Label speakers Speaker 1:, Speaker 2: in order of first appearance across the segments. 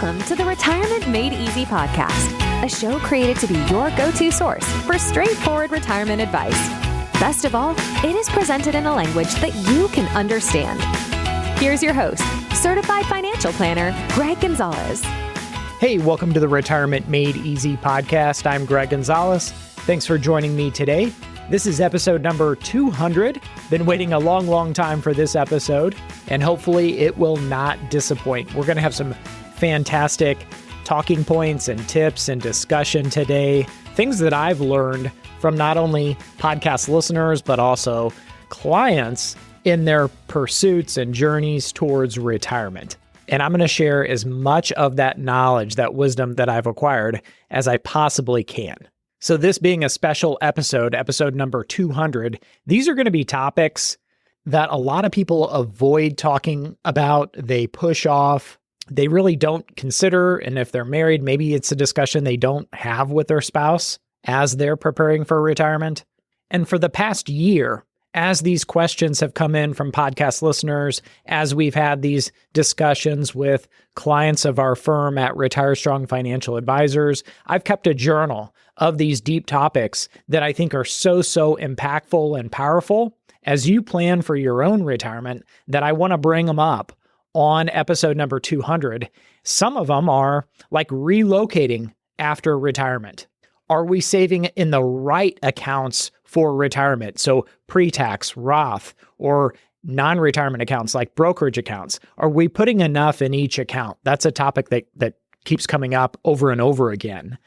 Speaker 1: Welcome to the Retirement Made Easy podcast, a show created to be your go-to source for straightforward retirement advice. Best of all, it is presented in a language that you can understand. Here's your host, certified financial planner, Greg Gonzalez.
Speaker 2: Hey, welcome to the Retirement Made Easy podcast. I'm Greg Gonzalez. Thanks for joining me today. This is episode number 200. Been waiting a long time for this episode, and hopefully it will not disappoint. We're going to have some fantastic talking points and tips and discussion today. Things that I've learned from not only podcast listeners, but also clients in their pursuits and journeys towards retirement. And I'm going to share as much of that knowledge, that wisdom that I've acquired as I possibly can. So this being a special episode number 200, these are going to be topics that a lot of people avoid talking about, they push off, they really don't consider, and if they're married, maybe it's a discussion they don't have with their spouse as they're preparing for retirement. And for the past year, as these questions have come in from podcast listeners, as we've had these discussions with clients of our firm at Retire Strong Financial Advisors, I've kept a journal of these deep topics that I think are so impactful and powerful as you plan for your own retirement, that I want to bring them up on episode number 200. Some of them are like relocating after retirement. Are we saving in the right accounts for retirement? So pre-tax, Roth, or non-retirement accounts like brokerage accounts. Are we putting enough in each account? That's a topic that keeps coming up over and over again.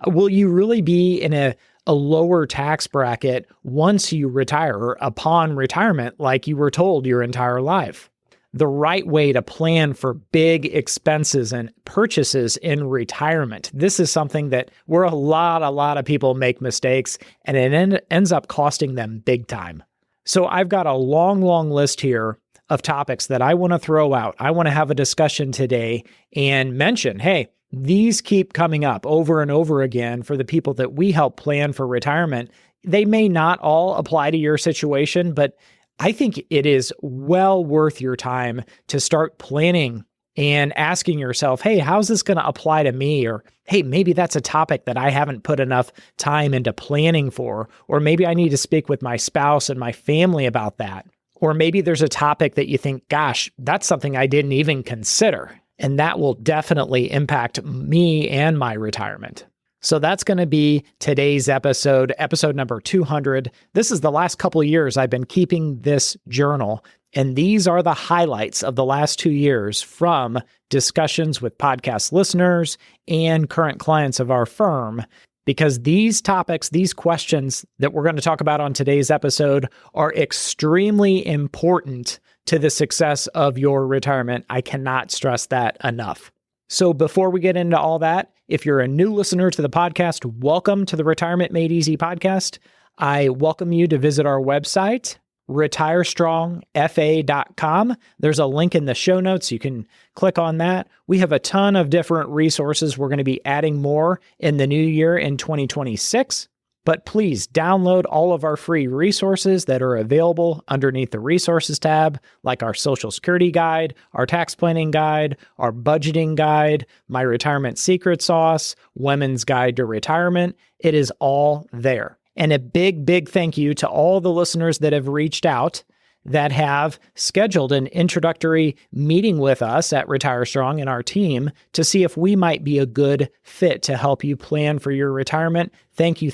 Speaker 2: Will you really be in a lower tax bracket once you retire or upon retirement like you were told your entire life? The right way to plan for big expenses and purchases in retirement. This is something that where a lot of people make mistakes, and it ends up costing them big time. So I've got a long list here of topics that I want to throw out. I want to have a discussion today and mention, hey, these keep coming up over and over again for the people that we help plan for retirement. They may not all apply to your situation, but I think it is well worth your time to start planning and asking yourself, hey, how's this going to apply to me? Or, hey, maybe that's a topic that I haven't put enough time into planning for. Or maybe I need to speak with my spouse and my family about that. Or maybe there's a topic that you think, gosh, that's something I didn't even consider. And that will definitely impact me and my retirement. So that's going to be today's episode number 200. This is the last couple of years I've been keeping this journal, and these are the highlights of the last 2 years from discussions with podcast listeners and current clients of our firm, because these topics, these questions that we're going to talk about on today's episode are extremely important to the success of your retirement. I cannot stress that enough. So before we get into all that, if you're a new listener to the podcast, welcome to the Retirement Made Easy podcast. I welcome you to visit our website, retirestrongfa.com. There's a link in the show notes. You can click on that. We have a ton of different resources. We're going to be adding more in the new year in 2026. But please download all of our free resources that are available underneath the resources tab, like our Social Security guide, our tax planning guide, our budgeting guide, my retirement secret sauce, women's guide to retirement. It is all there. And a big thank you to all the listeners that have reached out, that have scheduled an introductory meeting with us at Retire Strong and our team to see if we might be a good fit to help you plan for your retirement. Thank you.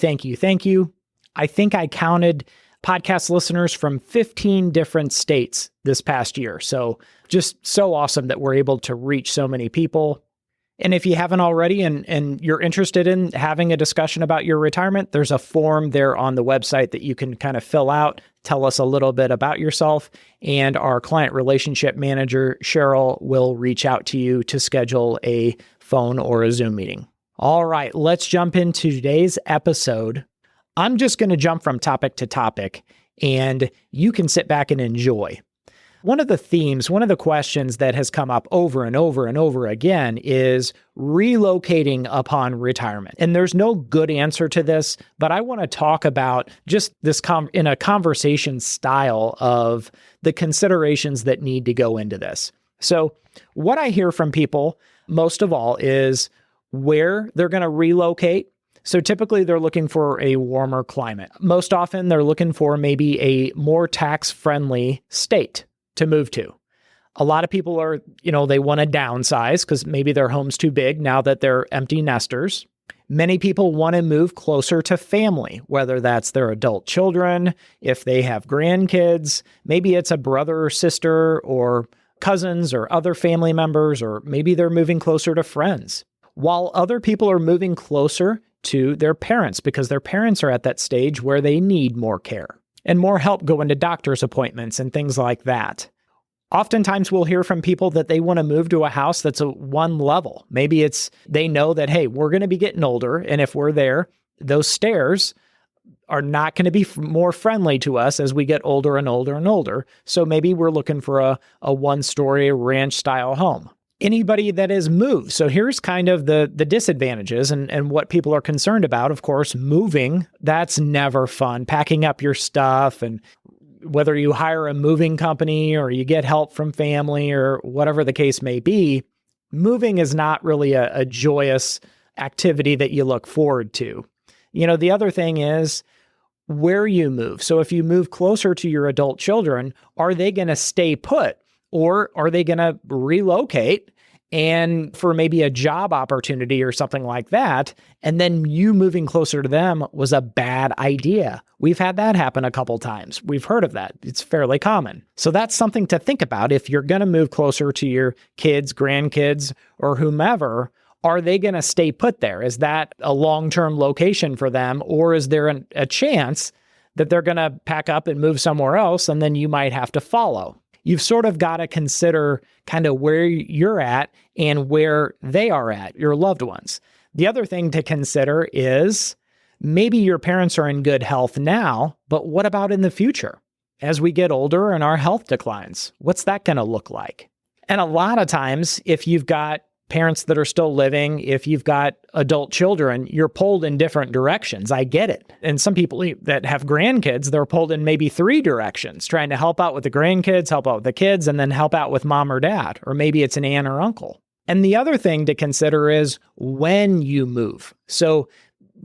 Speaker 2: I think I counted podcast listeners from 15 different states this past year. So just so awesome that we're able to reach so many people. And if you haven't already and you're interested in having a discussion about your retirement, there's a form there on the website that you can kind of fill out, tell us a little bit about yourself, and our client relationship manager, Cheryl, will reach out to you to schedule a phone or a Zoom meeting. All right, let's jump into today's episode. I'm just going to jump from topic to topic, and you can sit back and enjoy. One of the themes, one of the questions that has come up over and over again is relocating upon retirement. And there's no good answer to this, but I want to talk about just this in a conversation style of the considerations that need to go into this. So what I hear from people most of all is where they're going to relocate. So typically they're looking for a warmer climate. Most often they're looking for maybe a more tax-friendly state to move to. A lot of people are, they want to downsize because maybe their home's too big now that they're empty nesters. Many people want to move closer to family, whether that's their adult children, if they have grandkids, maybe it's a brother or sister or cousins or other family members, or maybe they're moving closer to friends. While other people are moving closer to their parents because their parents are at that stage where they need more care and more help going to doctor's appointments and things like that. Oftentimes we'll hear from people that they want to move to a house that's a one level. Maybe it's they know that, hey, we're going to be getting older, and if we're there, those stairs are not going to be more friendly to us as we get older and older and older. So maybe we're looking for a one-story ranch-style home. Anybody that has moved. So here's kind of the disadvantages and what people are concerned about. Of course, moving, that's never fun. Packing up your stuff, and whether you hire a moving company or you get help from family or whatever the case may be, moving is not really a joyous activity that you look forward to. The other thing is where you move. So if you move closer to your adult children, are they going to stay put or are they going to relocate and for maybe a job opportunity or something like that? And then you moving closer to them was a bad idea. We've had that happen a couple times. We've heard of that. It's fairly common. So that's something to think about. If you're going to move closer to your kids, grandkids, or whomever, are they going to stay put there? Is that a long-term location for them? Or is there a chance that they're going to pack up and move somewhere else and then you might have to follow? You've sort of got to consider kind of where you're at and where they are at, your loved ones. The other thing to consider is maybe your parents are in good health now, but what about in the future? As we get older and our health declines, what's that going to look like? And a lot of times, if you've got parents that are still living, if you've got adult children, you're pulled in different directions. I get it. And some people that have grandkids, they're pulled in maybe 3 directions, trying to help out with the grandkids, help out with the kids, and then help out with mom or dad, or maybe it's an aunt or uncle. And the other thing to consider is when you move. So,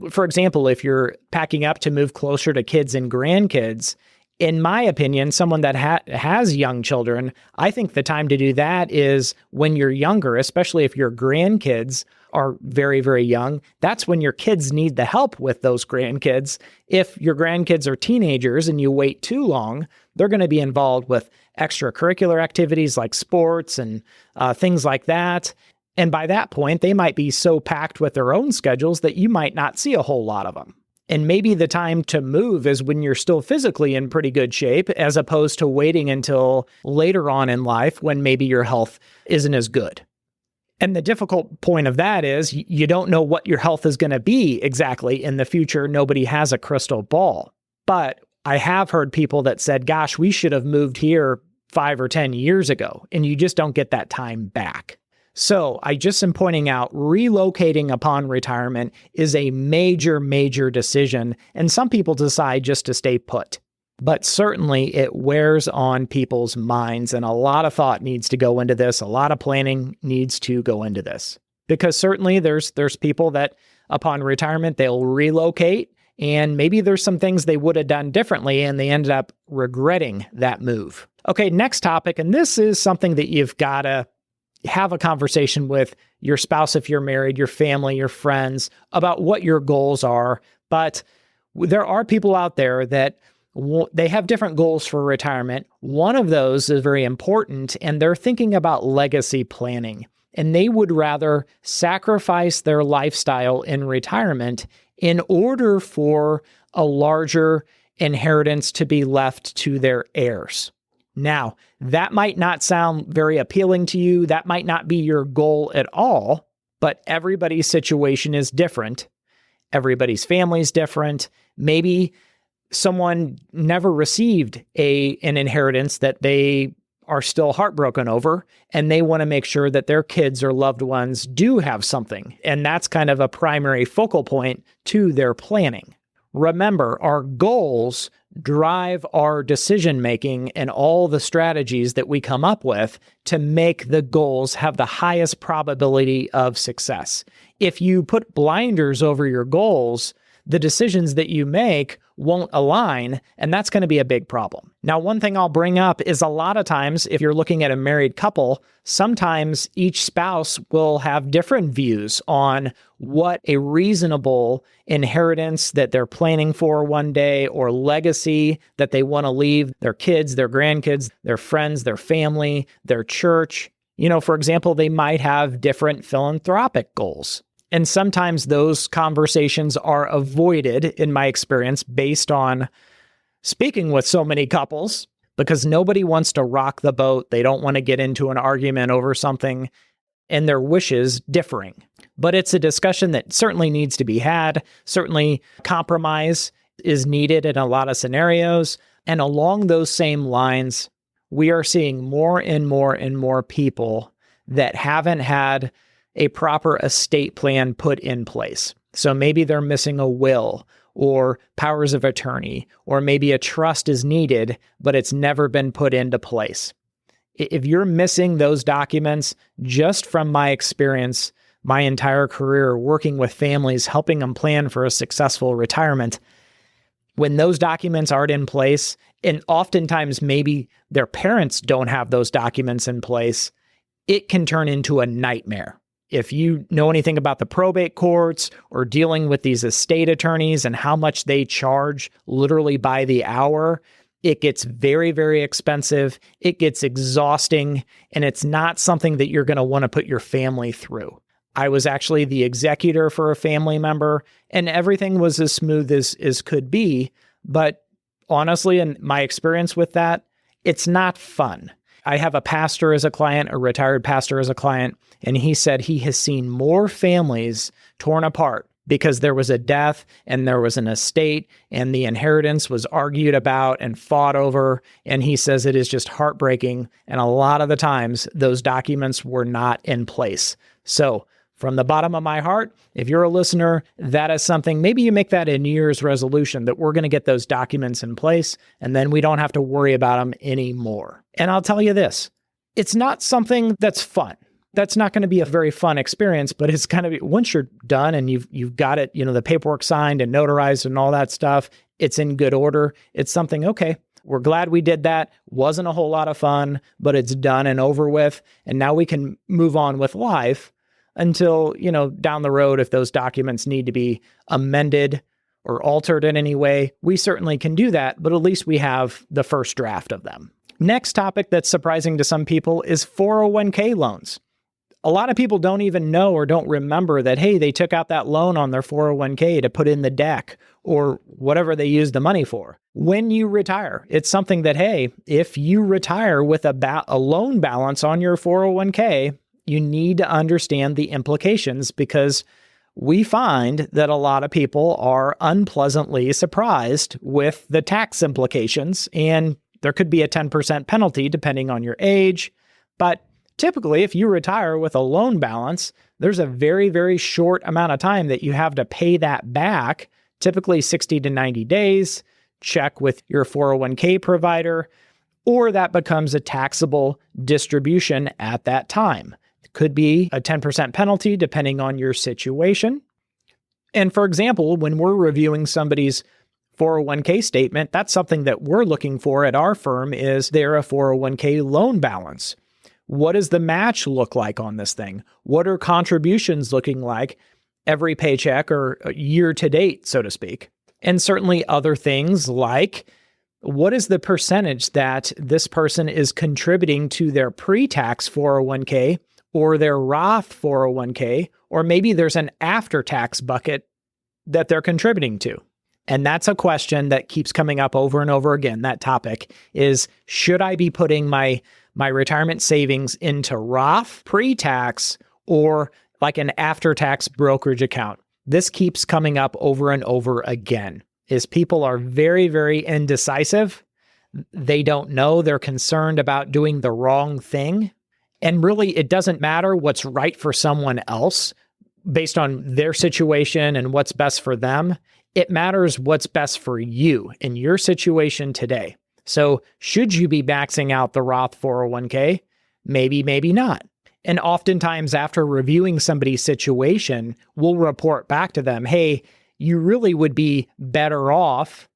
Speaker 2: for example, if you're packing up to move closer to kids and grandkids, in my opinion, someone that has young children, I think the time to do that is when you're younger, especially if your grandkids are very, very young. That's when your kids need the help with those grandkids. If your grandkids are teenagers and you wait too long, they're going to be involved with extracurricular activities like sports and things like that. And by that point, they might be so packed with their own schedules that you might not see a whole lot of them. And maybe the time to move is when you're still physically in pretty good shape, as opposed to waiting until later on in life when maybe your health isn't as good. And the difficult point of that is you don't know what your health is going to be exactly in the future. Nobody has a crystal ball. But I have heard people that said, gosh, we should have moved here 5 or 10 years ago, and you just don't get that time back. So I just am pointing out relocating upon retirement is a major, major decision, and some people decide just to stay put. But certainly it wears on people's minds, and a lot of thought needs to go into this. A lot of planning needs to go into this. Because certainly there's people that upon retirement, they'll relocate, and maybe there's some things they would have done differently, and they ended up regretting that move. Okay, next topic, and this is something that you've got to have a conversation with your spouse if you're married, your family, your friends, about what your goals are. But there are people out there that they have different goals for retirement. One of those is very important, and they're thinking about legacy planning. And they would rather sacrifice their lifestyle in retirement in order for a larger inheritance to be left to their heirs. Now, that might not sound very appealing to you. That might not be your goal at all, but everybody's situation is different. Everybody's family is different. Maybe someone never received an inheritance that they are still heartbroken over, and they want to make sure that their kids or loved ones do have something. And that's kind of a primary focal point to their planning. Remember, our goals drive our decision making and all the strategies that we come up with to make the goals have the highest probability of success. If you put blinders over your goals, the decisions that you make won't align, and that's going to be a big problem. Now, one thing I'll bring up is a lot of times, if you're looking at a married couple, sometimes each spouse will have different views on what a reasonable inheritance that they're planning for one day or legacy that they want to leave their kids, their grandkids, their friends, their family, their church. For example, they might have different philanthropic goals. And sometimes those conversations are avoided, in my experience, based on speaking with so many couples, because nobody wants to rock the boat. They don't want to get into an argument over something and their wishes differing. But it's a discussion that certainly needs to be had. Certainly compromise is needed in a lot of scenarios. And along those same lines, we are seeing more and more and more people that haven't had a proper estate plan put in place. So maybe they're missing a will or powers of attorney, or maybe a trust is needed, but it's never been put into place. If you're missing those documents, just from my experience, my entire career working with families, helping them plan for a successful retirement, when those documents aren't in place, and oftentimes maybe their parents don't have those documents in place, it can turn into a nightmare. If you know anything about the probate courts or dealing with these estate attorneys and how much they charge literally by the hour, it gets very, very expensive. It gets exhausting, and it's not something that you're going to want to put your family through. I was actually the executor for a family member, and everything was as smooth as could be. But honestly, in my experience with that, it's not fun. I have a pastor as a client, a retired pastor as a client, and he said he has seen more families torn apart because there was a death and there was an estate and the inheritance was argued about and fought over. And he says it is just heartbreaking. And a lot of the times those documents were not in place. So from the bottom of my heart, if you're a listener, that is something, maybe you make that a New Year's resolution that we're going to get those documents in place, and then we don't have to worry about them anymore. And I'll tell you this, it's not something that's fun. That's not going to be a very fun experience, but it's kind of, once you're done and you've got it, the paperwork signed and notarized and all that stuff, it's in good order. It's something, okay, we're glad we did that. Wasn't a whole lot of fun, but it's done and over with. And now we can move on with life until, down the road, if those documents need to be amended or altered in any way, we certainly can do that, but at least we have the first draft of them. Next topic that's surprising to some people is 401k loans. A lot of people don't even know or don't remember that, hey, they took out that loan on their 401k to put in the deck or whatever they use the money for. When you retire, it's something that, hey, if you retire with a loan balance on your 401k, you need to understand the implications, because we find that a lot of people are unpleasantly surprised with the tax implications, and there could be a 10% penalty depending on your age. But typically, if you retire with a loan balance, there's a very, very short amount of time that you have to pay that back, typically 60 to 90 days. Check with your 401k provider, or that becomes a taxable distribution at that time. Could be a 10% penalty depending on your situation. And for example, when we're reviewing somebody's 401k statement, that's something that we're looking for at our firm. Is there a 401k loan balance? What does the match look like on this thing? What are contributions looking like every paycheck or year to date, so to speak? And certainly other things like, what is the percentage that this person is contributing to their pre-tax 401k or their Roth 401k, or maybe there's an after-tax bucket that they're contributing to? And that's a question that keeps coming up over and over again. That topic is, should I be putting my retirement savings into Roth pre-tax or like an after-tax brokerage account? This keeps coming up over and over again, is people are very, very indecisive. They don't know. They're concerned about doing the wrong thing. And really, it doesn't matter what's right for someone else based on their situation and what's best for them. It matters what's best for you in your situation today. So should you be maxing out the Roth 401k? Maybe, maybe not. And oftentimes after reviewing somebody's situation, we'll report back to them, hey, you really would be better off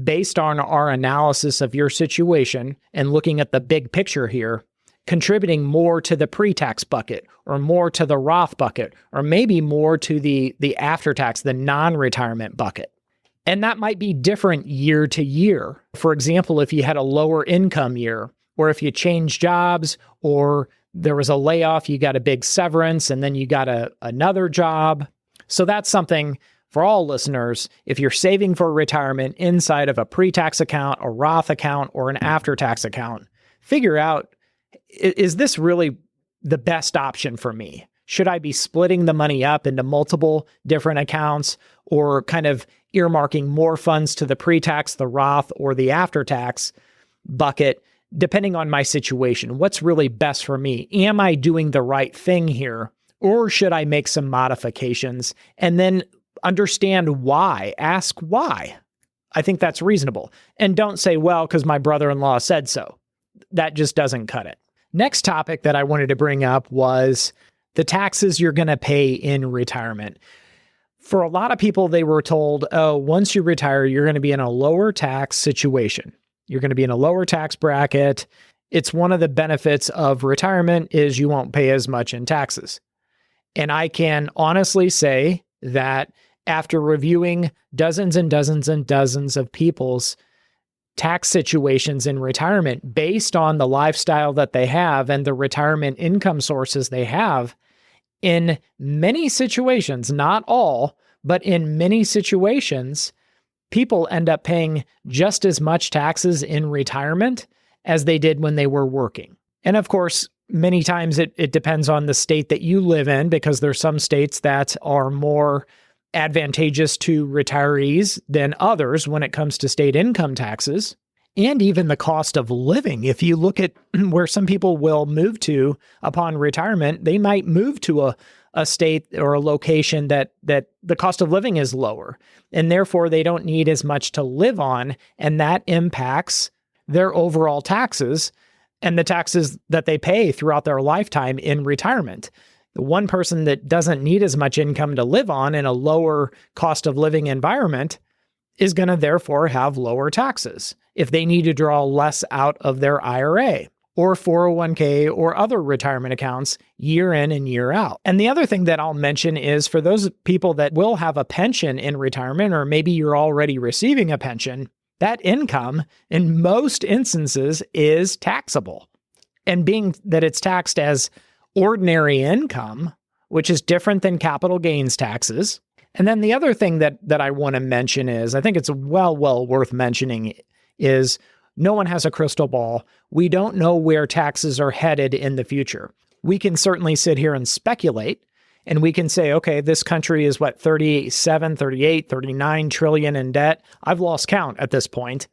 Speaker 2: based on our analysis of your situation and looking at the big picture here, contributing more to the pre-tax bucket or more to the Roth bucket, or maybe more to the after-tax, the non-retirement bucket. And that might be different year to year. For example, if you had a lower income year, or if you changed jobs, or there was a layoff, you got a big severance, and then you got another job. So that's something for all listeners. If you're saving for retirement inside of a pre-tax account, a Roth account, or an after-tax account, figure out, is this really the best option for me? Should I be splitting the money up into multiple different accounts, or kind of earmarking more funds to the pre-tax, the Roth, or the after-tax bucket, depending on my situation? What's really best for me? Am I doing the right thing here? Or should I make some modifications? And then understand why. Ask why. I think that's reasonable. And don't say, well, because my brother-in-law said so. That just doesn't cut it. Next topic that I wanted to bring up was the taxes you're going to pay in retirement. For a lot of people, they were told, oh, once you retire, you're going to be in a lower tax situation. You're going to be in a lower tax bracket. It's one of the benefits of retirement is you won't pay as much in taxes. And I can honestly say that after reviewing dozens and dozens and dozens of people's tax situations in retirement based on the lifestyle that they have and the retirement income sources they have, in many situations, not all, but in many situations, people end up paying just as much taxes in retirement as they did when they were working. And of course, many times it depends on the state that you live in, because there's some states that are more advantageous to retirees than others when it comes to state income taxes, and even the cost of living. If you look at where some people will move to upon retirement, they might move to a state or a location that the cost of living is lower, and therefore they don't need as much to live on, and that impacts their overall taxes and the taxes that they pay throughout their lifetime in retirement. The one person that doesn't need as much income to live on in a lower cost of living environment is going to therefore have lower taxes if they need to draw less out of their IRA or 401k or other retirement accounts year in and year out. And the other thing that I'll mention is for those people that will have a pension in retirement, or maybe you're already receiving a pension, that income in most instances is taxable. And being that it's taxed as ordinary income, which is different than capital gains taxes. And then the other thing that I want to mention is, I think it's well worth mentioning, is no one has a crystal ball. We don't know where taxes are headed in the future. We can certainly sit here and speculate, and we can say, okay, this country is 37, 38, 39 trillion in debt. I've lost count at this point.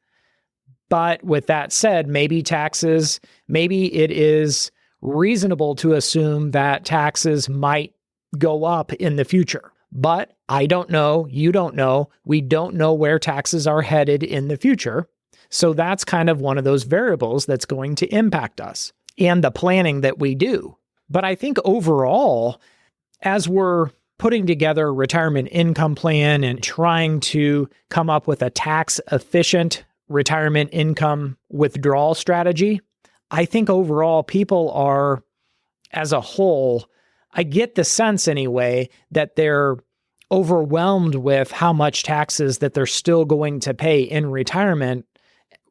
Speaker 2: But with that said, maybe it is reasonable to assume that taxes might go up in the future. But I don't know, you don't know, we don't know where taxes are headed in the future. So that's kind of one of those variables that's going to impact us and the planning that we do. But I think overall, as we're putting together a retirement income plan and trying to come up with a tax-efficient retirement income withdrawal strategy, I think overall people are, as a whole, I get the sense anyway, that they're overwhelmed with how much taxes that they're still going to pay in retirement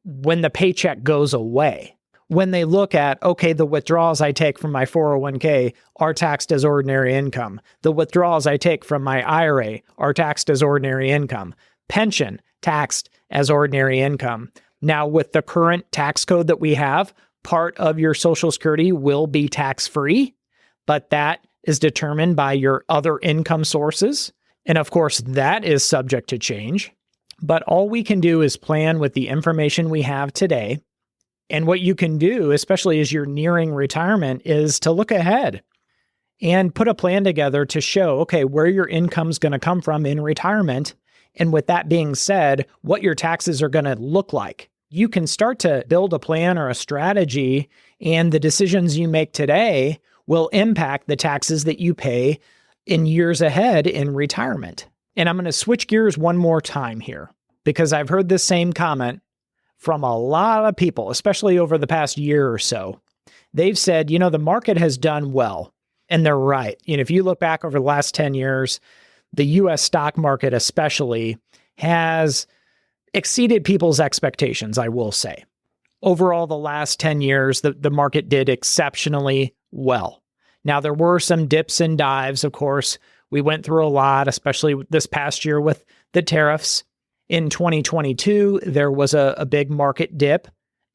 Speaker 2: when the paycheck goes away. When they look at, okay, the withdrawals I take from my 401k are taxed as ordinary income. The withdrawals I take from my IRA are taxed as ordinary income. Pension, taxed as ordinary income. Now, with the current tax code that we have, part of your Social Security will be tax-free, but that is determined by your other income sources. And of course, that is subject to change. But all we can do is plan with the information we have today. And what you can do, especially as you're nearing retirement, is to look ahead and put a plan together to show, okay, where your income's going to come from in retirement, And with that being said, what your taxes are going to look like. You can start to build a plan or a strategy, and the decisions you make today will impact the taxes that you pay in years ahead in retirement. And I'm going to switch gears one more time here, because I've heard this same comment from a lot of people, especially over the past year or so. They've said, the market has done well. And they're right. If you look back over the last 10 years, the US stock market especially has exceeded people's expectations, I will say. Overall, the last 10 years, the market did exceptionally well. Now, there were some dips and dives, of course. We went through a lot, especially this past year with the tariffs. In 2022, there was a big market dip,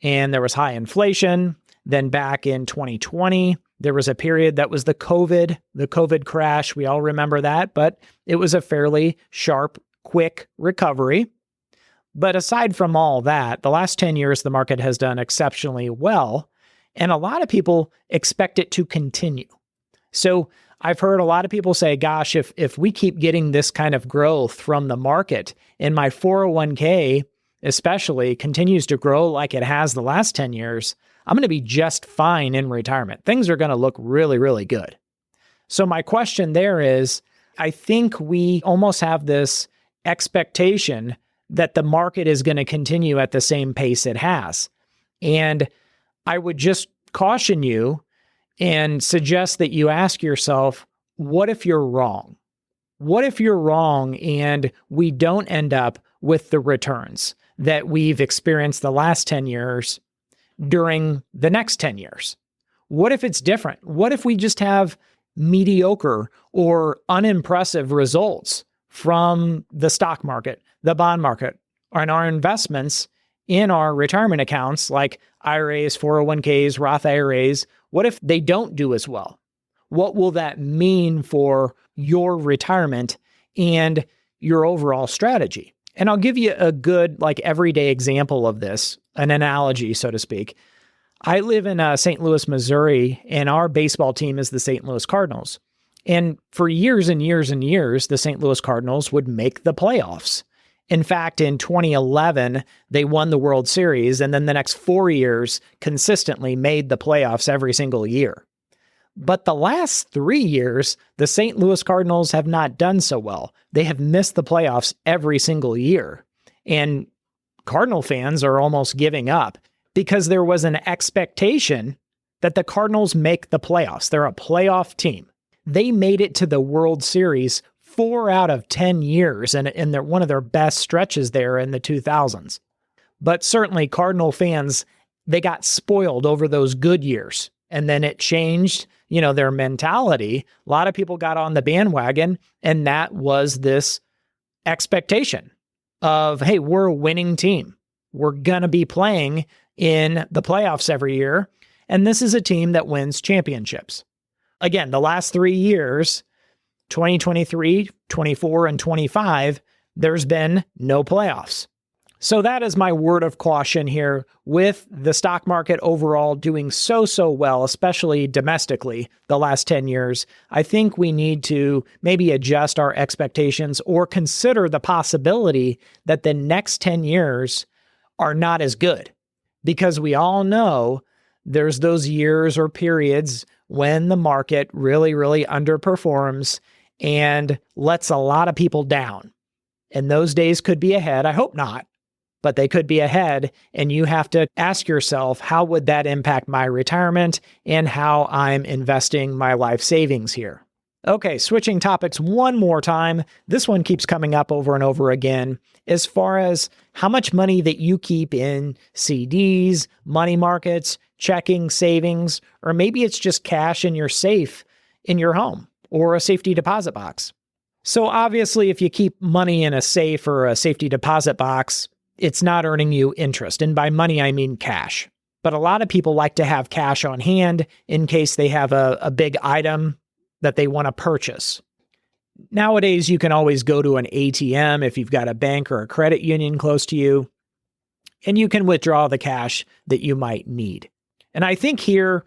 Speaker 2: and there was high inflation. Then back in 2020, there was a period that was the COVID crash. We all remember that, but it was a fairly sharp, quick recovery. But aside from all that, the last 10 years, the market has done exceptionally well, and a lot of people expect it to continue. So I've heard a lot of people say, gosh, if we keep getting this kind of growth from the market, and my 401k especially continues to grow like it has the last 10 years, I'm going to be just fine in retirement. Things are going to look really, really good. So my question there is, I think we almost have this expectation that the market is going to continue at the same pace it has. And I would just caution you and suggest that you ask yourself, what if you're wrong? What if you're wrong and we don't end up with the returns that we've experienced the last 10 years during the next 10 years? What if it's different? What if we just have mediocre or unimpressive results from the stock market, the bond market, and our investments in our retirement accounts like IRAs, 401ks, Roth IRAs? What if they don't do as well? What will that mean for your retirement and your overall strategy? And I'll give you a good, everyday example of this, an analogy, so to speak. I live in St. Louis, Missouri, and our baseball team is the St. Louis Cardinals. And for years and years and years, the St. Louis Cardinals would make the playoffs. In fact, in 2011, they won the World Series, and then the next 4 years consistently made the playoffs every single year. But the last 3 years, the St. Louis Cardinals have not done so well. They have missed the playoffs every single year. And Cardinal fans are almost giving up because there was an expectation that the Cardinals make the playoffs. They're a playoff team. They made it to the World Series 4 out of 10 years, and they're one of their best stretches there in the 2000s. But certainly Cardinal fans, they got spoiled over those good years. And then it changed, their mentality. A lot of people got on the bandwagon, and that was this expectation of, hey, we're a winning team. We're going to be playing in the playoffs every year. And this is a team that wins championships. Again, the last 3 years, 2023, 24, and 25, there's been no playoffs. So that is my word of caution here with the stock market overall doing so well, especially domestically, the last 10 years. I think we need to maybe adjust our expectations or consider the possibility that the next 10 years are not as good, because we all know there's those years or periods when the market really, really underperforms and lets a lot of people down. And those days could be ahead. I hope not, but they could be ahead. And you have to ask yourself, how would that impact my retirement and how I'm investing my life savings here? Okay, switching topics one more time. This one keeps coming up over and over again as far as how much money that you keep in CDs, money markets, checking, savings, or maybe it's just cash in your safe in your home or a safety deposit box. So obviously, if you keep money in a safe or a safety deposit box, it's not earning you interest. And by money, I mean cash. But a lot of people like to have cash on hand in case they have a big item that they want to purchase. Nowadays, you can always go to an ATM if you've got a bank or a credit union close to you, and you can withdraw the cash that you might need. And I think here,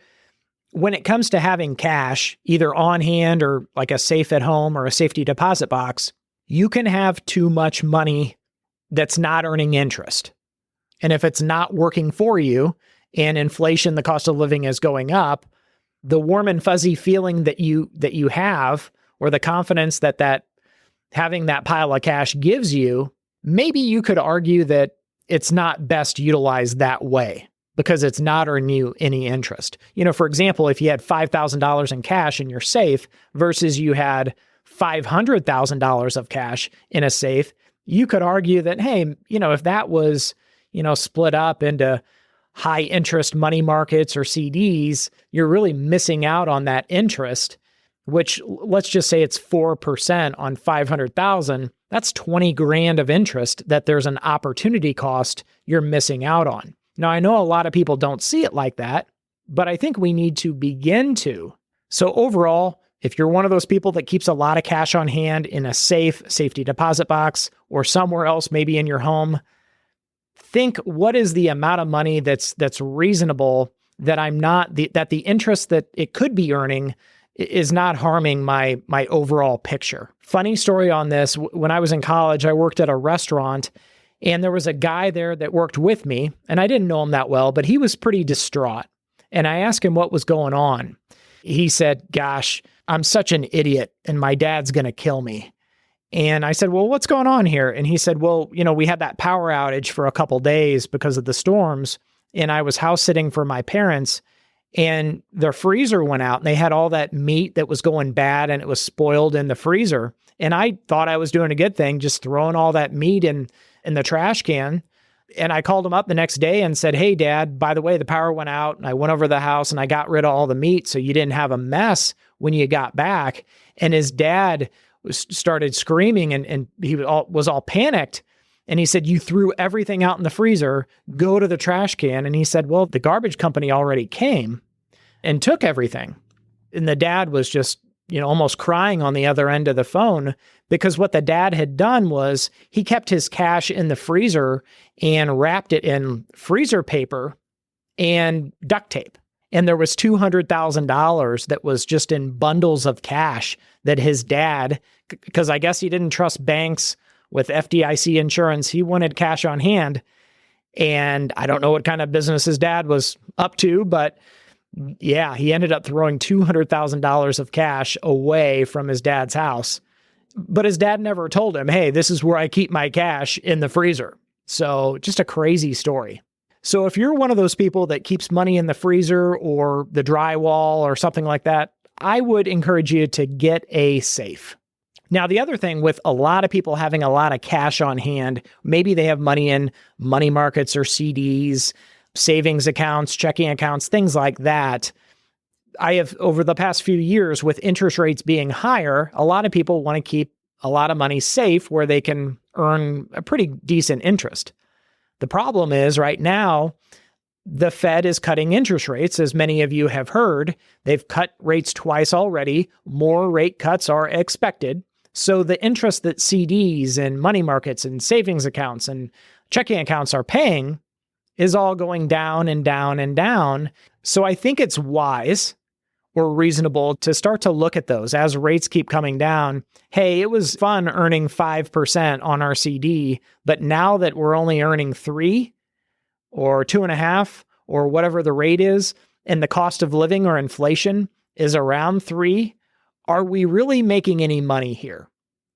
Speaker 2: when it comes to having cash, either on hand or like a safe at home or a safety deposit box, You can have too much money that's not earning interest. And if it's not working for you and inflation, the cost of living is going up, the warm and fuzzy feeling that you have, or the confidence that having that pile of cash gives you, maybe you could argue that it's not best utilized that way because it's not earning you any interest. For example, if you had $5,000 in cash in your safe versus you had $500,000 of cash in a safe, you could argue that, hey, if that was, split up into high interest money markets or CDs, you're really missing out on that interest, which let's just say it's 4% on 500,000. That's 20 grand of interest that there's an opportunity cost you're missing out on. Now, I know a lot of people don't see it like that, but I think we need to begin to. So overall, if you're one of those people that keeps a lot of cash on hand in a safe, safety deposit box, or somewhere else, maybe in your home, think, what is the amount of money that's reasonable that that the interest that it could be earning is not harming my overall picture. Funny story on this. When I was in college, I worked at a restaurant, and there was a guy there that worked with me, and I didn't know him that well, but he was pretty distraught. And I asked him what was going on. He said, "Gosh, I'm such an idiot, and my dad's going to kill me." And I said, "Well, what's going on here?" And he said, "Well, we had that power outage for a couple days because of the storms, and I was house sitting for my parents, and their freezer went out, and they had all that meat that was going bad, and it was spoiled in the freezer. And I thought I was doing a good thing, just throwing all that meat in the trash can. And I called him up the next day and said, 'Hey, Dad, by the way, the power went out, and I went over to the house, and I got rid of all the meat so you didn't have a mess when you got back.'" And his dad started screaming, and he was all panicked. And he said, "You threw everything out in the freezer, go to the trash can." And he said, "Well, the garbage company already came and took everything." And the dad was just, almost crying on the other end of the phone, because what the dad had done was he kept his cash in the freezer and wrapped it in freezer paper and duct tape. And there was $200,000 that was just in bundles of cash that his dad, because I guess he didn't trust banks with FDIC insurance, he wanted cash on hand. And I don't know what kind of business his dad was up to, but yeah, he ended up throwing $200,000 of cash away from his dad's house. But his dad never told him, "Hey, this is where I keep my cash, in the freezer." So just a crazy story. So if you're one of those people that keeps money in the freezer or the drywall or something like that, I would encourage you to get a safe. Now, the other thing with a lot of people having a lot of cash on hand, maybe they have money in money markets or CDs, savings accounts, checking accounts, things like that. I have, over the past few years, with interest rates being higher, a lot of people want to keep a lot of money safe where they can earn a pretty decent interest. The problem is right now, the Fed is cutting interest rates. As many of you have heard, they've cut rates twice already. More rate cuts are expected. So the interest that CDs and money markets and savings accounts and checking accounts are paying is all going down and down and down. So I think it's wise or reasonable to start to look at those as rates keep coming down. Hey, it was fun earning 5% on our CD, but now that we're only earning 3 or 2.5 or whatever the rate is, and the cost of living or inflation is around 3, are we really making any money here?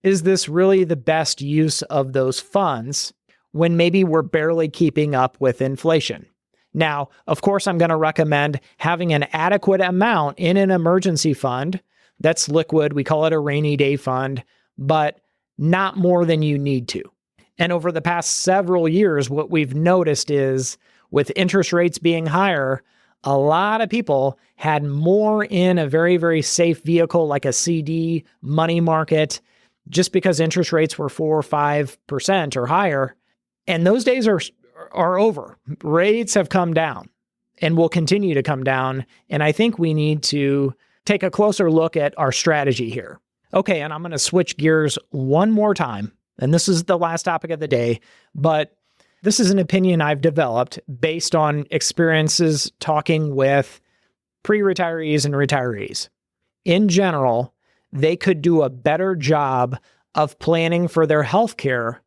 Speaker 2: Is this really the best use of those funds when maybe we're barely keeping up with inflation? Now, of course, I'm going to recommend having an adequate amount in an emergency fund that's liquid. We call it a rainy day fund, but not more than you need to. And over the past several years, what we've noticed is with interest rates being higher, a lot of people had more in a very, very safe vehicle like a CD, money market, just because interest rates were 4 or 5% or higher. And those days are over. Rates have come down and will continue to come down. And I think we need to take a closer look at our strategy here. Okay, and I'm going to switch gears one more time. And this is the last topic of the day, but this is an opinion I've developed based on experiences talking with pre-retirees and retirees. In general, they could do a better job of planning for their health care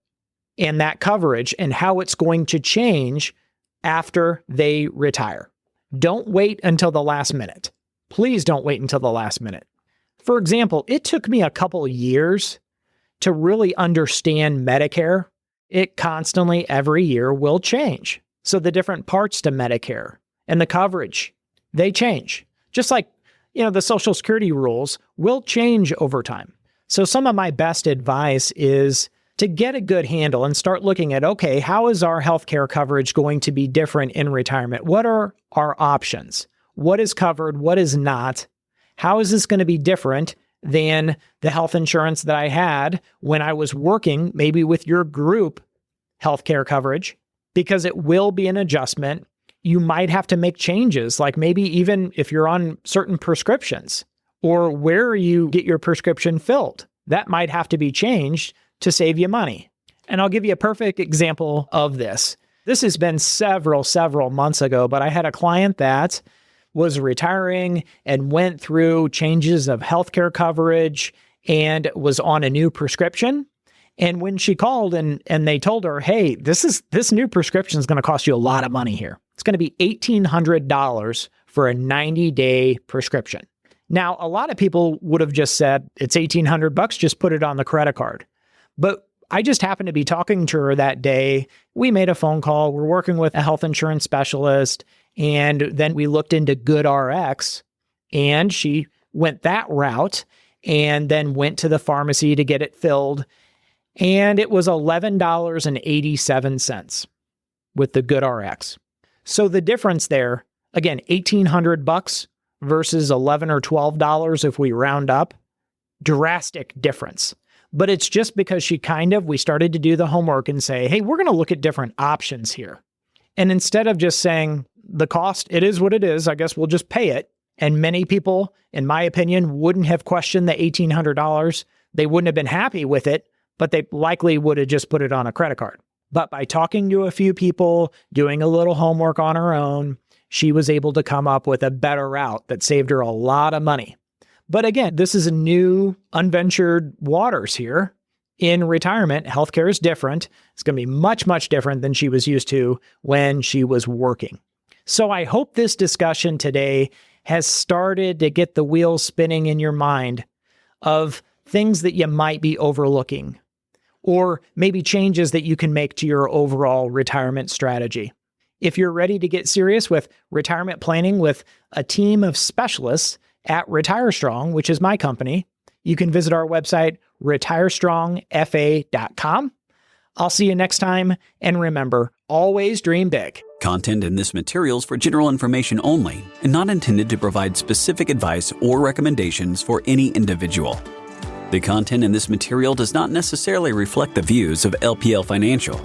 Speaker 2: and that coverage and how it's going to change after they retire. Don't wait until the last minute. Please don't wait until the last minute. For example, it took me a couple years to really understand Medicare. It constantly, every year, will change. So the different parts to Medicare and the coverage, they change. Just like, the Social Security rules will change over time. So some of my best advice is to get a good handle and start looking at, okay, how is our healthcare coverage going to be different in retirement? What are our options? What is covered? What is not? How is this going to be different than the health insurance that I had when I was working, maybe with your group healthcare coverage? Because it will be an adjustment. You might have to make changes, like maybe even if you're on certain prescriptions or where you get your prescription filled. That might have to be changed to save you money. And I'll give you a perfect example of this. This has been several months ago, but I had a client that was retiring and went through changes of healthcare coverage and was on a new prescription. And when she called and they told her, hey, this new prescription is going to cost you a lot of money here. It's going to be $1,800 for a 90-day prescription. Now, a lot of people would have just said, it's $1,800, just put it on the credit card. But I just happened to be talking to her that day. We made a phone call. We're working with a health insurance specialist. And then we looked into GoodRx, and she went that route and then went to the pharmacy to get it filled. And it was $11.87 with the GoodRx. So the difference there, again, $1,800 versus $11 or $12 if we round up, drastic difference. But it's just because we started to do the homework and say, hey, we're going to look at different options here. And instead of just saying the cost, it is what it is, I guess we'll just pay it. And many people, in my opinion, wouldn't have questioned the $1,800. They wouldn't have been happy with it, but they likely would have just put it on a credit card. But by talking to a few people, doing a little homework on her own, she was able to come up with a better route that saved her a lot of money. But again, this is a new unventured waters here. In retirement, healthcare is different. It's going to be much different than she was used to when she was working. So I hope this discussion today has started to get the wheels spinning in your mind of things that you might be overlooking, or maybe changes that you can make to your overall retirement strategy. If you're ready to get serious with retirement planning with a team of specialists at Retire Strong, which is my company, you can visit our website, retirestrongfa.com. I'll see you next time, and remember, always dream big.
Speaker 3: Content in this material is for general information only and not intended to provide specific advice or recommendations for any individual. The content in this material does not necessarily reflect the views of LPL Financial.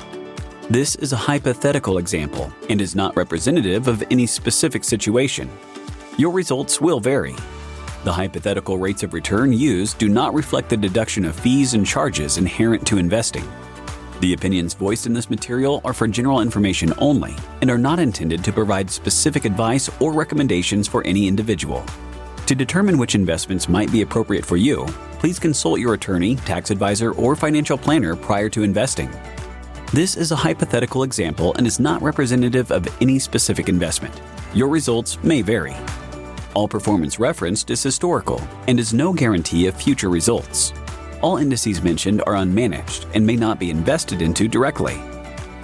Speaker 3: This is a hypothetical example and is not representative of any specific situation. Your results will vary. The hypothetical rates of return used do not reflect the deduction of fees and charges inherent to investing. The opinions voiced in this material are for general information only and are not intended to provide specific advice or recommendations for any individual. To determine which investments might be appropriate for you, please consult your attorney, tax advisor, or financial planner prior to investing. This is a hypothetical example and is not representative of any specific investment. Your results may vary. All performance referenced is historical and is no guarantee of future results. All indices mentioned are unmanaged and may not be invested into directly.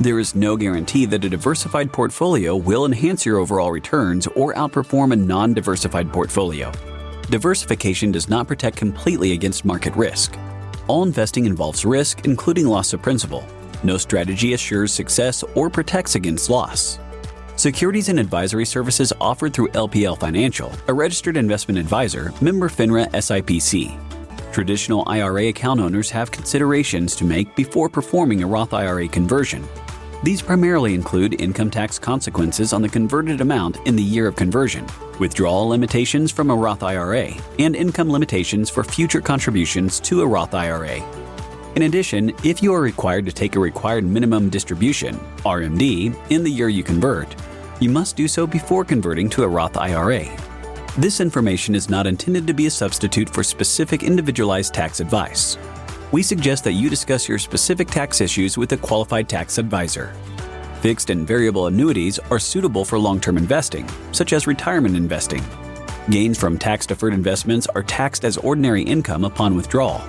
Speaker 3: There is no guarantee that a diversified portfolio will enhance your overall returns or outperform a non-diversified portfolio. Diversification does not protect completely against market risk. All investing involves risk, including loss of principal. No strategy assures success or protects against loss. Securities and advisory services offered through LPL Financial, a registered investment advisor, member FINRA SIPC. Traditional IRA account owners have considerations to make before performing a Roth IRA conversion. These primarily include income tax consequences on the converted amount in the year of conversion, withdrawal limitations from a Roth IRA, and income limitations for future contributions to a Roth IRA. In addition, if you are required to take a required minimum distribution, RMD, in the year you convert, you must do so before converting to a Roth IRA. This information is not intended to be a substitute for specific individualized tax advice. we suggest that you discuss your specific tax issues with a qualified tax advisor. Fixed and variable annuities are suitable for long-term investing, such as retirement investing. Gains from tax-deferred investments are taxed as ordinary income upon withdrawal.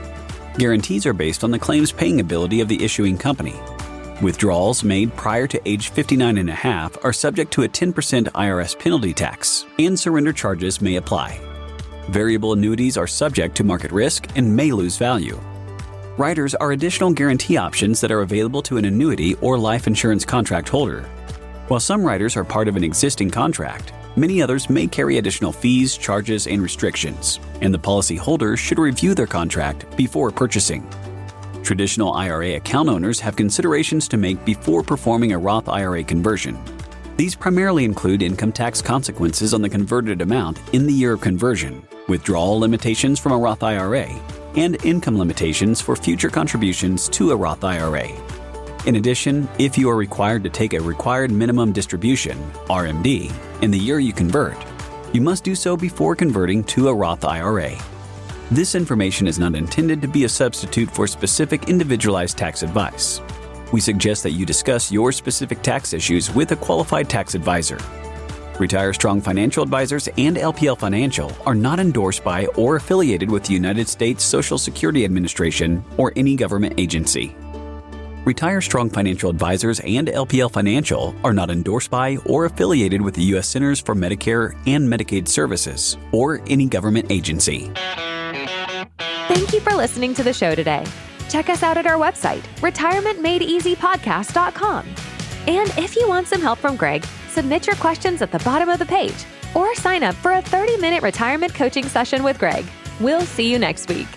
Speaker 3: Guarantees are based on the claims-paying ability of the issuing company. Withdrawals made prior to age 59 and a half are subject to a 10% IRS penalty tax, and surrender charges may apply. Variable annuities are subject to market risk and may lose value. Riders are additional guarantee options that are available to an annuity or life insurance contract holder. While some riders are part of an existing contract, many others may carry additional fees, charges, and restrictions, and the policyholder should review their contract before purchasing. Traditional IRA account owners have considerations to make before performing a Roth IRA conversion. These primarily include income tax consequences on the converted amount in the year of conversion, withdrawal limitations from a Roth IRA, and income limitations for future contributions to a Roth IRA. In addition, if you are required to take a required minimum distribution, RMD, in the year you convert, you must do so before converting to a Roth IRA. This information is not intended to be a substitute for specific individualized tax advice. We suggest that you discuss your specific tax issues with a qualified tax advisor. Retire Strong Financial Advisors and LPL Financial are not endorsed by or affiliated with the United States Social Security Administration or any government agency. Retire Strong Financial Advisors and LPL Financial are not endorsed by or affiliated with the U.S. Centers for Medicare and Medicaid Services or any government agency.
Speaker 1: Thank you for listening to the show today. Check us out at our website, retirementmadeeasypodcast.com. And if you want some help from Greg, submit your questions at the bottom of the page or sign up for a 30-minute retirement coaching session with Greg. We'll see you next week.